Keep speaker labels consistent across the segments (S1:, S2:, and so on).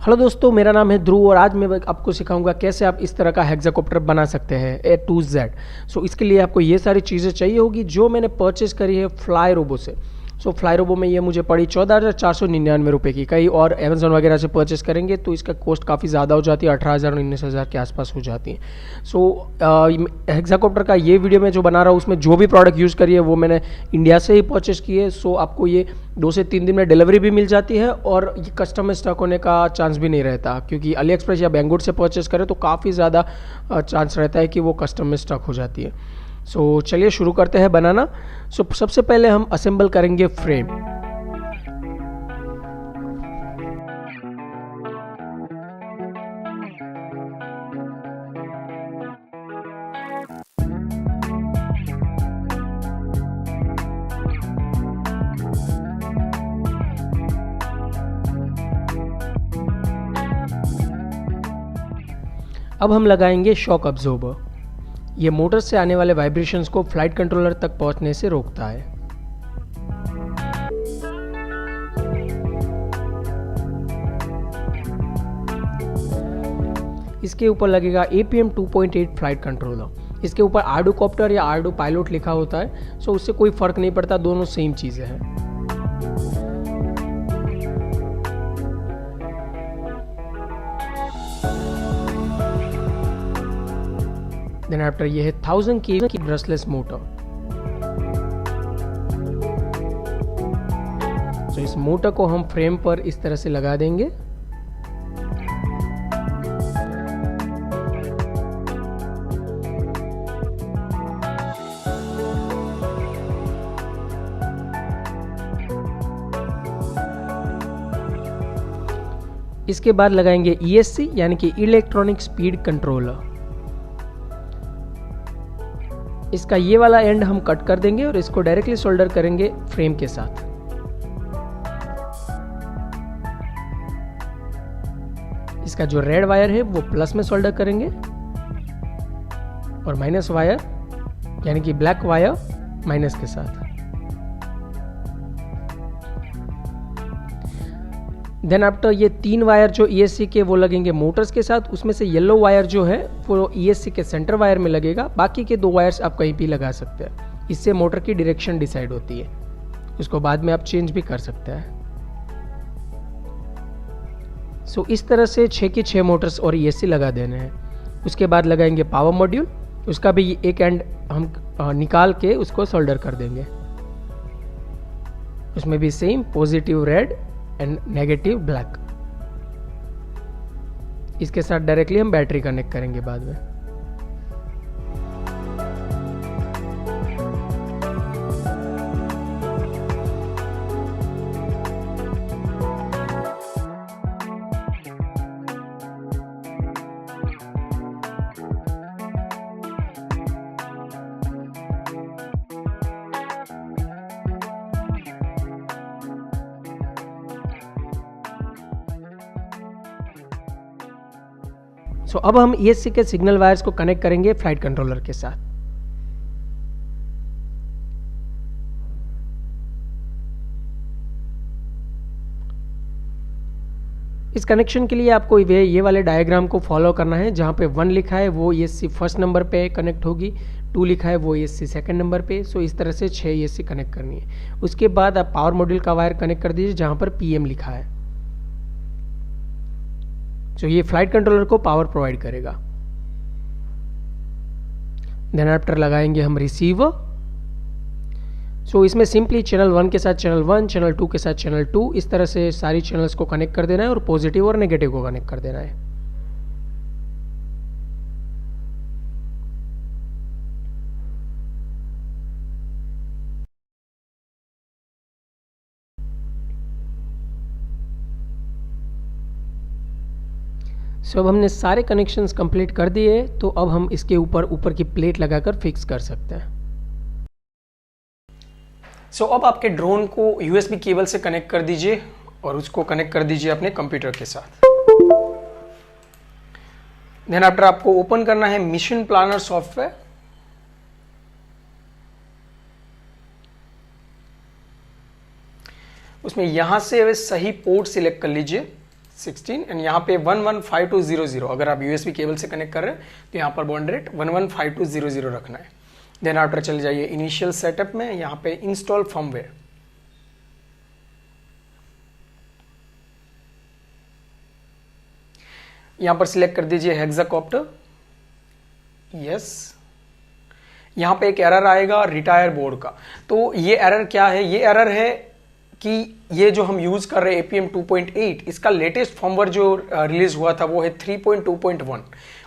S1: Hello दोस्तों, मेरा नाम है ध्रुव और आज मैं आपको सिखाऊंगा कैसे आप इस तरह का हेक्साकॉप्टर बना सकते हैं A to Z। सो इसके लिए आपको ये सारी चीज़ें चाहिए होगी जो मैंने परचेज़ करी है फ्लाई रोबो से। सो फ्लाई रोबो में ये मुझे पड़ी 14,499 रुपये की। कहीं और अमेज़न वगैरह से परचेस करेंगे तो इसका कॉस्ट काफ़ी ज़्यादा हो जाती है, 18,000 19,000 के आसपास हो जाती है। सो हेक्साकॉप्टर का ये वीडियो मैं जो बना रहा हूँ उसमें जो भी प्रोडक्ट यूज़ करी है वो मैंने इंडिया से ही परचेस की है। सो आपको ये 2 से 3 दिन में डिलीवरी भी मिल जाती है और ये कस्टम में स्टक होने का चांस भी नहीं रहता, क्योंकि अली एक्सप्रेस या बैंगलोर से परचेस करें तो काफ़ी ज़्यादा चांस रहता है कि वो कस्टम में स्टक हो जाती है। सो चलिए शुरू करते हैं बनाना। सबसे पहले हम असेंबल करेंगे फ्रेम। अब हम लगाएंगे शॉक अब्जॉर्बर। ये मोटर से आने वाले वाइब्रेशंस को फ्लाइट कंट्रोलर तक पहुंचने से रोकता है। इसके ऊपर लगेगा APM 2.8 फ्लाइट कंट्रोलर। इसके ऊपर आर्डू कॉप्टर या आर्डू पायलट लिखा होता है। सो उससे कोई फर्क नहीं पड़ता, दोनों सेम चीजें हैं। देन आफ्टर ये है 1000 kV की ब्रशलेस मोटर। तो इस मोटर को हम फ्रेम पर इस तरह से लगा देंगे। इसके बाद लगाएंगे ESC यानी कि इलेक्ट्रॉनिक स्पीड कंट्रोलर। इसका ये वाला एंड हम कट कर देंगे और इसको डायरेक्टली सोल्डर करेंगे फ्रेम के साथ। इसका जो रेड वायर है वो प्लस में सोल्डर करेंगे और माइनस वायर यानी कि ब्लैक वायर माइनस के साथ। देन आफ्टर ये 3 वायर जो ESC के वो लगेंगे मोटर्स के साथ। उसमें से येलो वायर जो है वो ESC के सेंटर वायर में लगेगा। बाकी के 2 वायर्स आप कहीं भी लगा सकते हैं। इससे मोटर की डायरेक्शन डिसाइड होती है, उसको बाद में आप चेंज भी कर सकते हैं। सो इस तरह से 6 की 6 मोटर्स और ESC लगा देने हैं। उसके बाद लगाएंगे पावर मॉड्यूल। उसका भी एक एंड हम निकाल के उसको सोल्डर कर देंगे। उसमें भी same positive red and negative black. इसके साथ डायरेक्टली हम बैटरी कनेक्ट करेंगे बाद में। सो अब हम ESC के सिग्नल वायर्स को कनेक्ट करेंगे फ्लाइट कंट्रोलर के साथ। इस कनेक्शन के लिए आपको ये वाले डायग्राम को फॉलो करना है। जहाँ पे 1 लिखा है वो ESC फर्स्ट नंबर पे कनेक्ट होगी, 2 लिखा है वो ESC सेकंड नंबर पे। सो इस तरह से 6 ESC कनेक्ट करनी है। उसके बाद आप पावर मॉड्यूल का वायर कनेक्ट कर दीजिए जहाँ पर PM लिखा है। तो ये फ्लाइट कंट्रोलर को पावर प्रोवाइड करेगा। देन आफ्टर लगाएंगे हम रिसीवर। सो इसमें सिंपली चैनल 1 के साथ चैनल 1, चैनल 2 के साथ चैनल 2, इस तरह से सारी चैनल्स को कनेक्ट कर देना है और पॉजिटिव और नेगेटिव को कनेक्ट कर देना है। सो अब हमने सारे कनेक्शंस कंप्लीट कर दिए, तो अब हम इसके ऊपर की प्लेट लगाकर फिक्स कर सकते हैं। सो अब आपके ड्रोन को USB केबल से कनेक्ट कर दीजिए और उसको कनेक्ट कर दीजिए अपने कंप्यूटर के साथ। देन आफ्टर आपको ओपन करना है मिशन प्लानर सॉफ्टवेयर। उसमें यहां से सही पोर्ट सिलेक्ट कर लीजिए। 16 एंड यहाँ पे 115200 अगर आप यूएसबी केबल से कनेक्ट कर रहे हैं तो यहाँ पर बॉन्ड रेट 115200 रखना है। देन आफ्टर चले जाइए इनिशियल सेटअप में, यहाँ पे इंस्टॉल फर्मवेयर, यहाँ पर सिलेक्ट कर दीजिए हेक्साकॉप्टर, यस। यहाँ पे एक एरर आएगा रिटायर बोर्ड का। तो ये एरर क्या है? ये एरर है कि ये जो हम यूज कर रहे हैं APM 2.8, इसका लेटेस्ट फर्मवेयर जो रिलीज हुआ था वो है 3.2.1।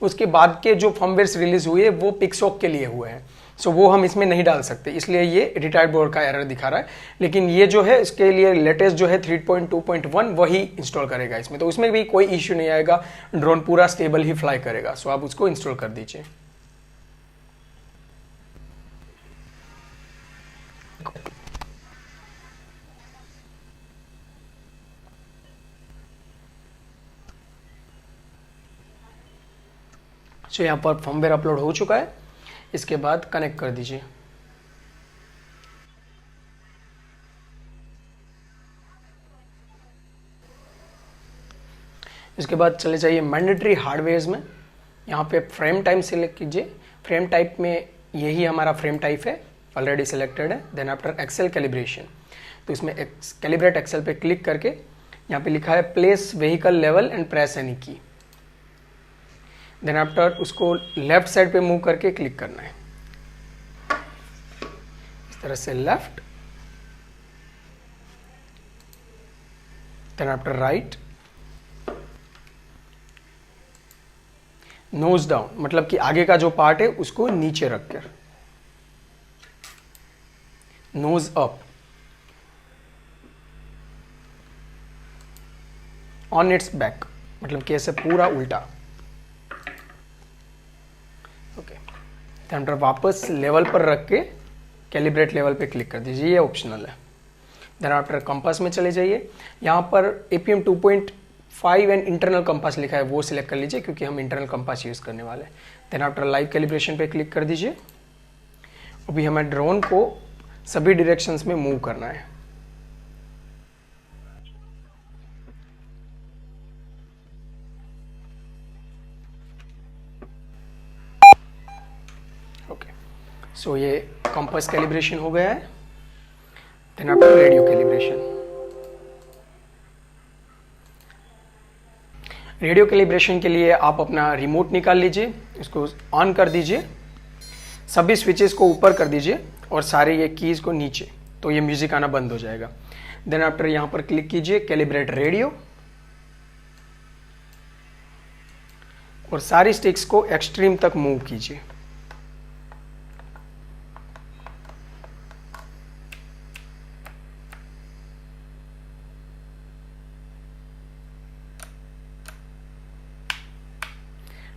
S1: उसके बाद के जो फर्मवेयर्स रिलीज हुए वो पिक्सॉक के लिए हुए हैं, सो वो हम इसमें नहीं डाल सकते, इसलिए ये रिटायर्ड बोर्ड का एरर दिखा रहा है। लेकिन ये जो है इसके लिए लेटेस्ट जो है 3.2.1 वही इंस्टॉल करेगा इसमें, तो उसमें भी कोई इश्यू नहीं आएगा, ड्रोन पूरा स्टेबल ही फ्लाई करेगा। सो आप उसको इंस्टॉल कर दीजिए। सो यहाँ पर फर्मवेयर अपलोड हो चुका है, इसके बाद कनेक्ट कर दीजिए। इसके बाद चले जाइए मैंडेटरी हार्डवेयर्स में, यहाँ पे फ्रेम टाइप सिलेक्ट कीजिए। फ्रेम टाइप में यही हमारा फ्रेम टाइप है, ऑलरेडी सिलेक्टेड है। देन आफ्टर एक्सेल कैलिब्रेशन, तो इसमें कैलिब्रेट एक्सेल पे क्लिक करके यहाँ पे लिखा है place vehicle level and press any key. Then after उसको लेफ्ट साइड पे मूव करके क्लिक करना है, इस तरह से left, then after right, nose down, मतलब कि आगे का जो पार्ट है उसको नीचे रखकर, nose up, on it's back, मतलब कि ऐसे पूरा उल्टा। ओके, देन आफ्टर वापस लेवल पर रख के कैलिब्रेट लेवल पे क्लिक कर दीजिए, ये ऑप्शनल है। देन आफ्टर कंपास में चले जाइए, यहाँ पर APM 2.5 एंड इंटरनल कंपास लिखा है वो सिलेक्ट कर लीजिए, क्योंकि हम इंटरनल कंपास यूज करने वाले हैं। देन आफ्टर लाइव कैलिब्रेशन पे क्लिक कर दीजिए। अभी हमें ड्रोन को सभी डायरेक्शंस में मूव करना है। ओके, सो ये कंपास कैलिब्रेशन हो गया है। Then after radio calibration, radio calibration के लिए आप अपना रिमोट निकाल लीजिए, इसको ऑन कर दीजिए, सभी स्विचेस को ऊपर कर दीजिए और सारे ये कीज को नीचे, तो ये म्यूजिक आना बंद हो जाएगा। देन आफ्टर यहां पर क्लिक कीजिए कैलिब्रेट रेडियो और सारी स्टिक्स को एक्सट्रीम तक मूव कीजिए।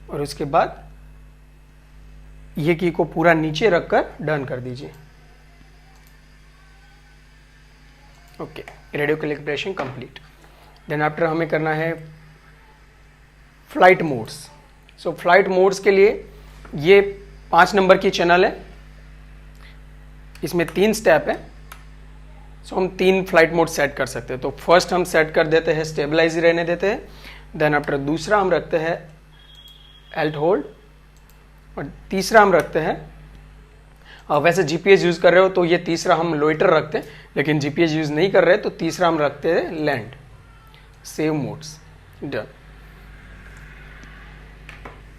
S1: और उसके बाद ये की को पूरा नीचे रखकर डन कर दीजिए। Okay, radio calibration complete. Then after हमें करना है flight modes. So flight modes के लिए ये 5 नंबर की चैनल है, इसमें 3 स्टेप है। सो हम 3 फ्लाइट मोड सेट कर सकते हैं। तो फर्स्ट हम सेट कर देते हैं स्टेबलाइज रहने देते हैं। देन आफ्टर दूसरा हम रखते हैं एल्ट होल्ड और तीसरा हम रखते हैं वैसे जीपीएस यूज कर रहे हो तो ये तीसरा हम लोइटर रखते हैं, लेकिन जीपीएस यूज नहीं कर रहे तो तीसरा हम रखते हैं लैंड। Save modes, done.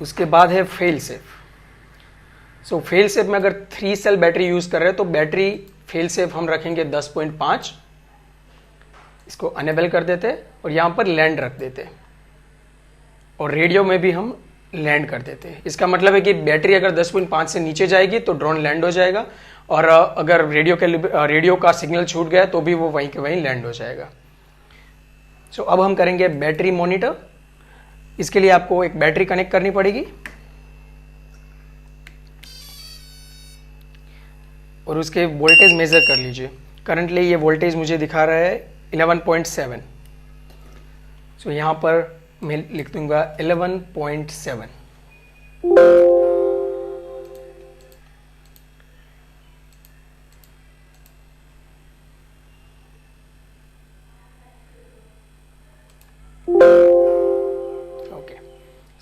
S1: उसके बाद है फेल सेफ। सो फेल सेफ में अगर 3 सेल बैटरी यूज कर रहे हैं तो बैटरी फेल सेफ हम रखेंगे 10.5, इसको अनेबल कर देते हैं और यहां पर लैंड रख देते हैं और रेडियो में भी हम लैंड कर देते हैं। इसका मतलब है कि बैटरी अगर 10.5 से नीचे जाएगी तो ड्रोन लैंड हो जाएगा और अगर रेडियो का सिग्नल छूट गया तो भी वो वहीं के वहीं लैंड हो जाएगा। सो अब हम करेंगे बैटरी मॉनिटर। इसके लिए आपको एक बैटरी कनेक्ट करनी पड़ेगी और उसके वोल्टेज मेजर कर लीजिए। करंटली ये वोल्टेज मुझे दिखा रहा है 11.7। सो यहां पर मैं लिख दूंगा 11.7।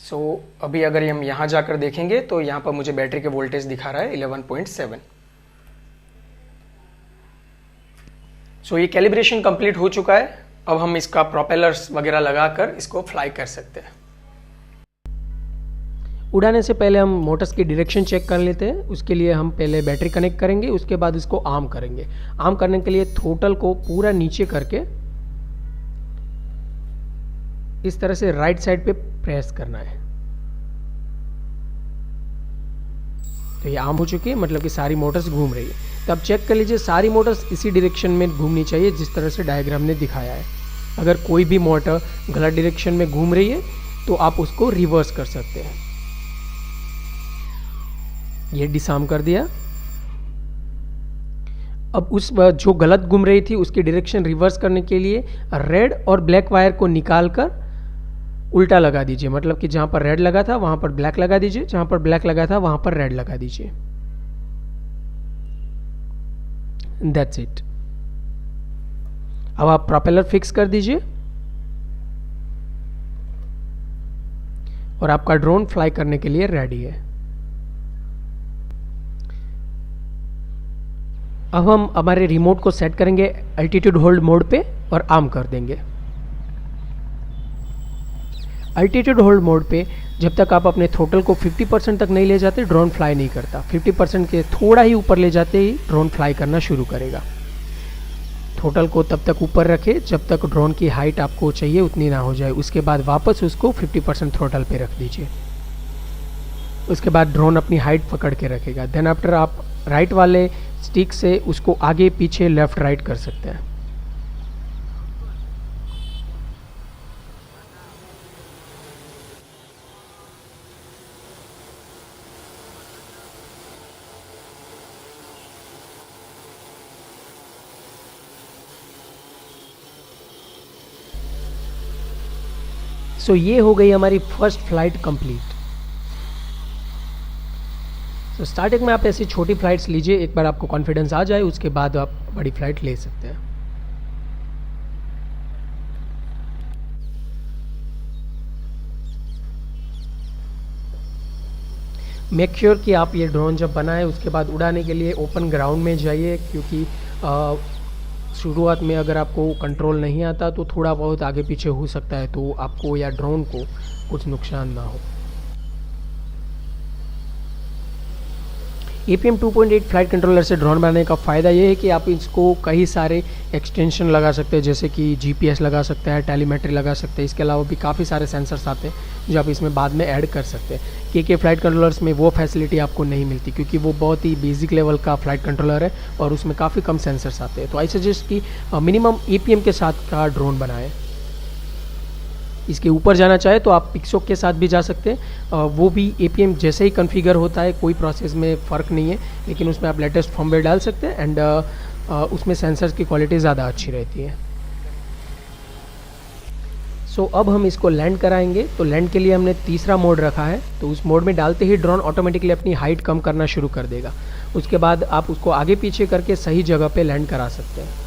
S1: सो अभी अगर हम यहाँ जाकर देखेंगे तो यहाँ पर मुझे बैटरी के वोल्टेज दिखा रहा है 11.7। सो ये कैलिब्रेशन कंप्लीट हो चुका है। अब हम इसका प्रोपेलर्स वगैरह लगाकर इसको फ्लाई कर सकते हैं। उड़ाने से पहले हम मोटर्स की डायरेक्शन चेक कर लेते हैं। उसके लिए हम पहले बैटरी कनेक्ट करेंगे, उसके बाद इसको आर्म करेंगे। आर्म करने के लिए थ्रोटल को पूरा नीचे करके इस तरह से राइट साइड पे प्रेस करना है। तो ये आर्म हो चुकी है, मतलब कि सारी मोटर्स घूम रही है। तो अब चेक कर लीजिए सारी मोटर्स इसी डायरेक्शन में घूमनी चाहिए जिस तरह से डायग्राम ने दिखाया है। अगर कोई भी मोटर गलत डायरेक्शन में घूम रही है तो आप उसको रिवर्स कर सकते हैं। ये डिसआर्म कर दिया। अब उस जो गलत घूम रही थी उसकी डायरेक्शन रिवर्स करने के लिए रेड और ब्लैक वायर को निकालकर उल्टा लगा दीजिए, मतलब कि जहां पर रेड लगा था वहां पर ब्लैक लगा दीजिए, जहां पर ब्लैक लगा था वहां पर रेड लगा दीजिए। That's it. अब आप प्रोपेलर फिक्स कर दीजिए और आपका ड्रोन फ्लाई करने के लिए रेडी है। अब हम हमारे रिमोट को सेट करेंगे अल्टीट्यूड होल्ड मोड पे और आर्म कर देंगे। अल्टीट्यूड होल्ड मोड पे जब तक आप अपने थ्रोटल को 50% तक नहीं ले जाते ड्रोन फ्लाई नहीं करता। 50% के थोड़ा ही ऊपर ले जाते ही ड्रोन फ्लाई करना शुरू करेगा। थ्रोटल को तब तक ऊपर रखें जब तक ड्रोन की हाइट आपको चाहिए उतनी ना हो जाए। उसके बाद वापस उसको 50% थ्रोटल पे रख दीजिए। उसके बाद ड्रोन अपनी हाइट पकड़ के रखेगा। देन आफ्टर आप राइट वाले स्टिक से उसको आगे पीछे लेफ्ट राइट कर सकते हैं। सो ये हो गई हमारी फर्स्ट फ्लाइट कंप्लीट। तो स्टार्टिंग में आप ऐसी छोटी फ्लाइट्स लीजिए, एक बार आपको कॉन्फिडेंस आ जाए उसके बाद आप बड़ी फ्लाइट ले सकते हैं। मेक श्योर कि आप ये ड्रोन जब बनाए उसके बाद उड़ाने के लिए ओपन ग्राउंड में जाइए, क्योंकि शुरुआत में अगर आपको कंट्रोल नहीं आता तो थोड़ा बहुत आगे पीछे हो सकता है, तो आपको या ड्रोन को कुछ नुकसान ना हो। APM 2.8 फ्लाइट कंट्रोलर से ड्रोन बनाने का फ़ायदा ये है कि आप इसको कई सारे एक्सटेंशन लगा सकते हैं, जैसे कि GPS लगा सकते हैं, टेलीमेट्री लगा सकते हैं। इसके अलावा भी काफ़ी सारे सेंसर्स आते हैं जो आप इसमें बाद में ऐड कर सकते हैं। के फ्लाइट कंट्रोलर्स में वो फैसिलिटी आपको नहीं मिलती, क्योंकि वो बहुत ही बेसिक लेवल का फ्लाइट कंट्रोलर है और उसमें काफ़ी कम सेंसर्स आते हैं। तो आई सजेस्ट कि मिनिमम APM के साथ का ड्रोन बनाएं। इसके ऊपर जाना चाहे तो आप पिक्सोक के साथ भी जा सकते हैं, वो भी APM जैसे ही कॉन्फ़िगर होता है, कोई प्रोसेस में फ़र्क नहीं है, लेकिन उसमें आप लेटेस्ट फर्मवेयर डाल सकते हैं एंड उसमें सेंसर्स की क्वालिटी ज़्यादा अच्छी रहती है। सो अब हम इसको लैंड कराएंगे। तो लैंड के लिए हमने तीसरा मोड रखा है, तो उस मोड में डालते ही ड्रोन ऑटोमेटिकली अपनी हाइट कम करना शुरू कर देगा। उसके बाद आप उसको आगे पीछे करके सही जगह पे लैंड करा सकते हैं।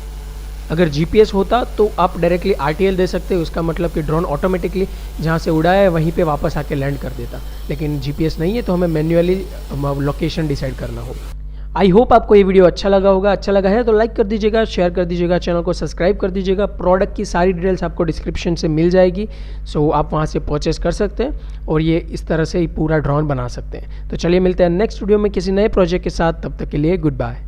S1: अगर GPS होता तो आप डायरेक्टली RTL दे सकते हैं, उसका मतलब कि ड्रोन ऑटोमेटिकली जहाँ से उड़ाया है वहीं पे वापस आके लैंड कर देता। लेकिन GPS नहीं है तो हमें मैन्युअली लोकेशन डिसाइड करना होगा। आई होप आपको ये वीडियो अच्छा लगा होगा। अच्छा लगा है तो लाइक कर दीजिएगा, शेयर कर दीजिएगा, चैनल को सब्सक्राइब कर दीजिएगा। प्रोडक्ट की सारी डिटेल्स आपको डिस्क्रिप्शन से मिल जाएगी, सो आप वहाँ से परचेस कर सकते हैं और ये इस तरह से ही पूरा ड्रोन बना सकते हैं। तो चलिए मिलते हैं नेक्स्ट वीडियो में किसी नए प्रोजेक्ट के साथ। तब तक के लिए गुड बाय।